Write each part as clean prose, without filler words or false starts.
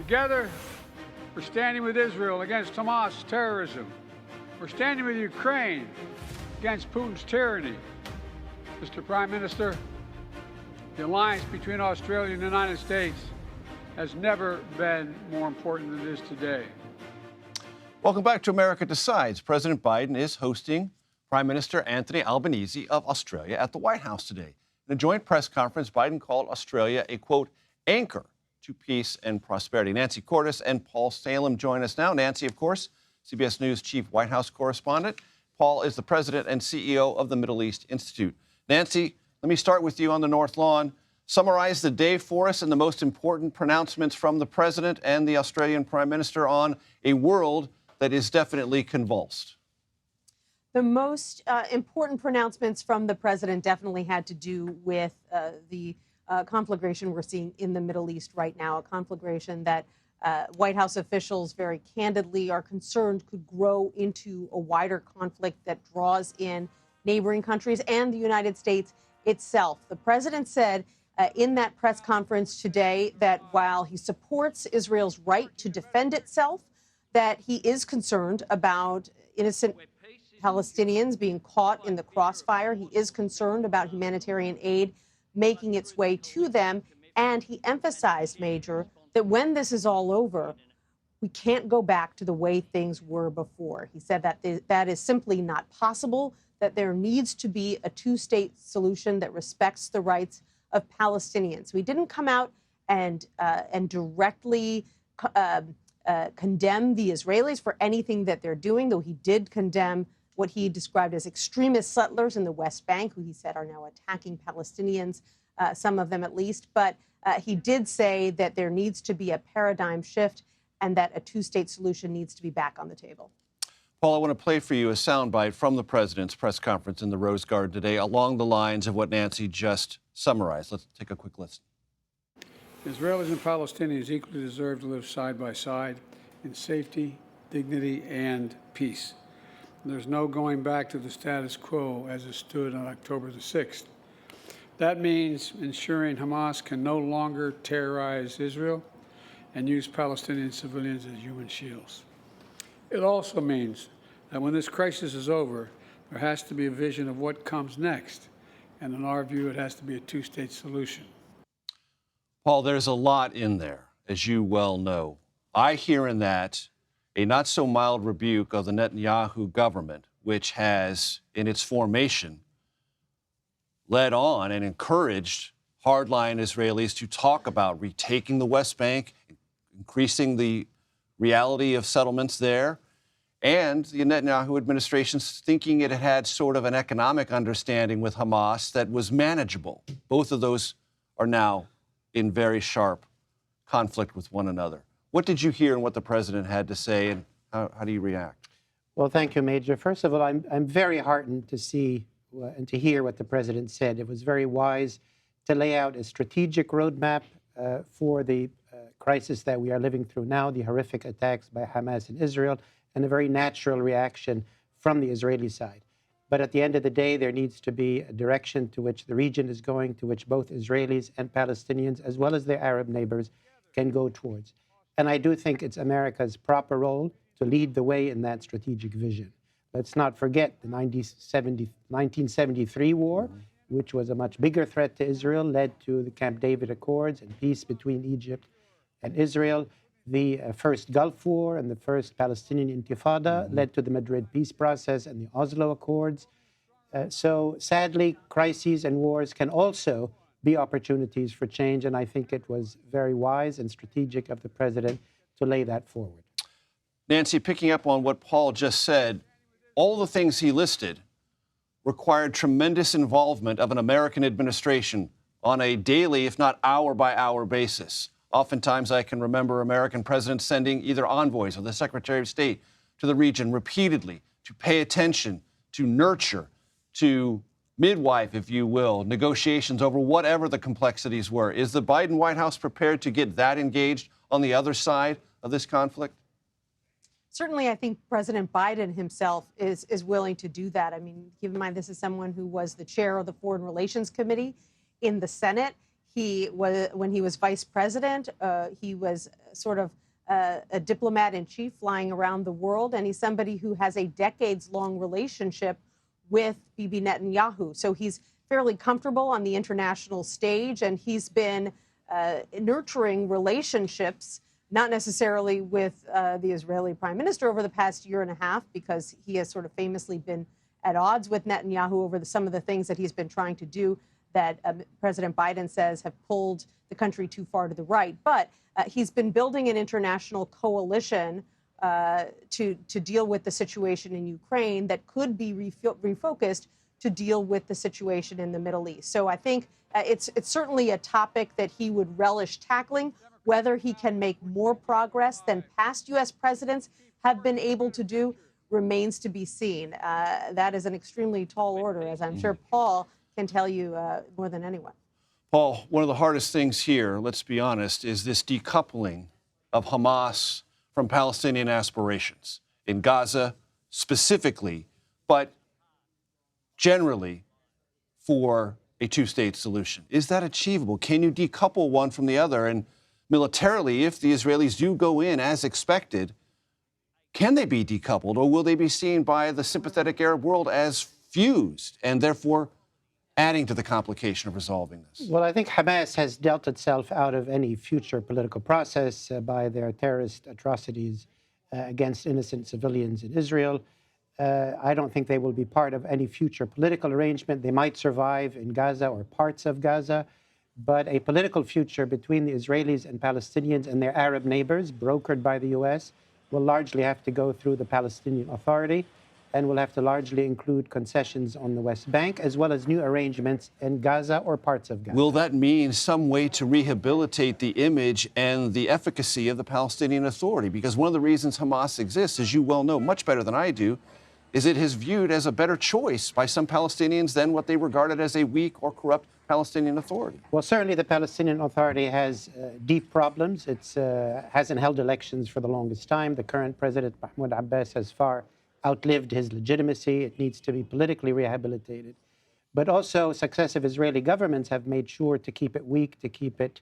Together, we're standing with Israel against Hamas terrorism. We're standing with Ukraine against Putin's tyranny. Mr. Prime Minister, the alliance between Australia and the United States has never been more important than it is today. Welcome back to America Decides. President Biden is hosting Prime Minister Anthony Albanese of Australia at the White House today. In a joint press conference, Biden called Australia a, quote, anchor to peace and prosperity. Nancy Cordes and Paul Salem join us now. Nancy, of course, CBS News chief White House correspondent. Paul is the president and CEO of the Middle East Institute. Nancy, let me start with you on the North Lawn. Summarize the day for us and the most important pronouncements from the president and the Australian Prime Minister on a world that is definitely convulsed. The most important pronouncements from the president definitely had to do with the conflagration we're seeing in the Middle East right now, a conflagration that White House officials very candidly are concerned could grow into a wider conflict that draws in neighboring countries and the United States itself. The president said in that press conference today that while he supports Israel's right to defend itself, that he is concerned about innocent Palestinians being caught in the crossfire. He is concerned about humanitarian aid making its way to them. And he emphasized, Major, that when this is all over, we can't go back to the way things were before. He said that that is simply not possible, that there needs to be a two-state solution that respects the rights of Palestinians. We didn't come out and directly condemn the Israelis for anything that they're doing, though he did condemn what he described as extremist settlers in the West Bank, who he said are now attacking Palestinians, some of them at least. But he did say that there needs to be a paradigm shift and that a two-state solution needs to be back on the table. Paul, I want to play for you a soundbite from the president's press conference in the Rose Garden today along the lines of what Nancy just summarized. Let's take a quick listen. Israelis and Palestinians equally deserve to live side by side in safety, dignity, and peace. There's no going back to the status quo as it stood on October the 6th. That means ensuring Hamas can no longer terrorize Israel and use Palestinian civilians as human shields. It also means that when this crisis is over, there has to be a vision of what comes next. And in our view, it has to be a two-state solution. Paul, there's a lot in there, as you well know. I hear in that a not-so-mild rebuke of the Netanyahu government, which has, in its formation, led on and encouraged hardline Israelis to talk about retaking the West Bank, increasing the reality of settlements there, and the Netanyahu administration's thinking it had sort of an economic understanding with Hamas that was manageable. Both of those are now in very sharp conflict with one another. What did you hear and what the president had to say, and how do you react? Well, thank you, Major. First of all, I'm very heartened to see and to hear what the president said. It was very wise to lay out a strategic roadmap for the crisis that we are living through now, the horrific attacks by Hamas in Israel, and a very natural reaction from the Israeli side. But at the end of the day, there needs to be a direction to which the region is going, to which both Israelis and Palestinians, as well as their Arab neighbors, can go towards. And I do think it's America's proper role to lead the way in that strategic vision. Let's not forget the 1973 war, which was a much bigger threat to Israel, led to the Camp David Accords and peace between Egypt and Israel. The first Gulf War and the first Palestinian Intifada led to the Madrid peace process and the Oslo Accords. So sadly, crises and wars can also be opportunities for change, and I think it was very wise and strategic of the president to lay that forward. Nancy, picking up on what Paul just said, all the things he listed required tremendous involvement of an American administration on a daily, if not hour-by-hour basis. Oftentimes, I can remember American presidents sending either envoys or the Secretary of State to the region repeatedly to pay attention, to nurture, to midwife, if you will, negotiations over whatever the complexities were. Is the Biden White House prepared to get that engaged on the other side of this conflict? Certainly, I think President Biden himself is willing to do that. I mean, keep in mind, this is someone who was the chair of the Foreign Relations Committee in the Senate. When he was vice president, he was sort of a diplomat in chief flying around the world, and he's somebody who has a decades-long relationship with Bibi Netanyahu. So he's fairly comfortable on the international stage, and he's been nurturing relationships, not necessarily with the Israeli prime minister over the past year and a half, because he has sort of famously been at odds with Netanyahu over some of the things that he's been trying to do that President Biden says have pulled the country too far to the right. But he's been building an international coalition to deal with the situation in Ukraine that could be refocused to deal with the situation in the Middle East. So I think it's certainly a topic that he would relish tackling. Whether he can make more progress than past U.S. presidents have been able to do remains to be seen. That is an extremely tall order, as I'm sure Paul can tell you more than anyone. Paul, one of the hardest things here, let's be honest, is this decoupling of Hamas from Palestinian aspirations in Gaza specifically, but generally for a two-state solution. Is that achievable? Can you decouple one from the other? And militarily, if the Israelis do go in as expected, can they be decoupled, or will they be seen by the sympathetic Arab world as fused and therefore adding to the complication of resolving this? Well, I think Hamas has dealt itself out of any future political process by their terrorist atrocities against innocent civilians in Israel. I don't think they will be part of any future political arrangement. They might survive in Gaza or parts of Gaza, but a political future between the Israelis and Palestinians and their Arab neighbors, brokered by the U.S., will largely have to go through the Palestinian Authority and will have to largely include concessions on the West Bank, as well as new arrangements in Gaza or parts of Gaza. Will that mean some way to rehabilitate the image and the efficacy of the Palestinian Authority? Because one of the reasons Hamas exists, as you well know much better than I do, is it is viewed as a better choice by some Palestinians than what they regarded as a weak or corrupt Palestinian Authority. Well, certainly the Palestinian Authority has deep problems. It hasn't held elections for the longest time. The current president, Mahmoud Abbas, has far outlived his legitimacy. It needs to be politically rehabilitated. But also, successive Israeli governments have made sure to keep it weak, to keep it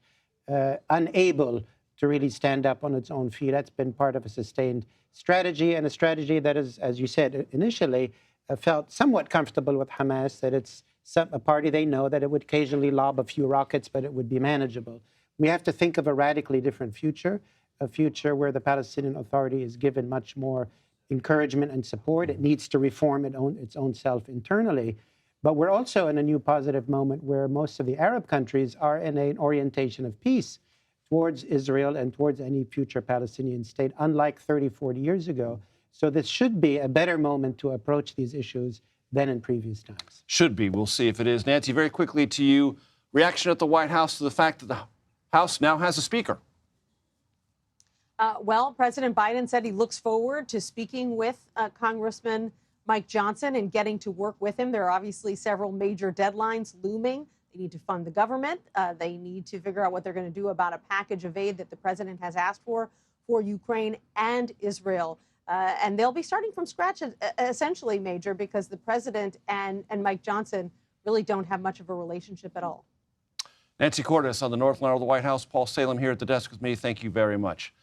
unable to really stand up on its own feet. That's been part of a sustained strategy, and a strategy that is, as you said initially, felt somewhat comfortable with Hamas, that it's a party they know that it would occasionally lob a few rockets, but it would be manageable. We have to think of a radically different future, a future where the Palestinian Authority is given much more encouragement and support. It needs to reform its own self internally. But we're also in a new positive moment where most of the Arab countries are in an orientation of peace towards Israel and towards any future Palestinian state, unlike 30, 40 years ago. So this should be a better moment to approach these issues than in previous times. Should be. We'll see if it is. Nancy, very quickly to you, reaction at the White House to the fact that the House now has a speaker. Well, President Biden said he looks forward to speaking with Congressman Mike Johnson and getting to work with him. There are obviously several major deadlines looming. They need to fund the government. They need to figure out what they're going to do about a package of aid that the president has asked for Ukraine and Israel. And they'll be starting from scratch, essentially, Major, because the president and Mike Johnson really don't have much of a relationship at all. Nancy Cordes on the North Lawn of the White House. Paul Salem here at the desk with me. Thank you very much.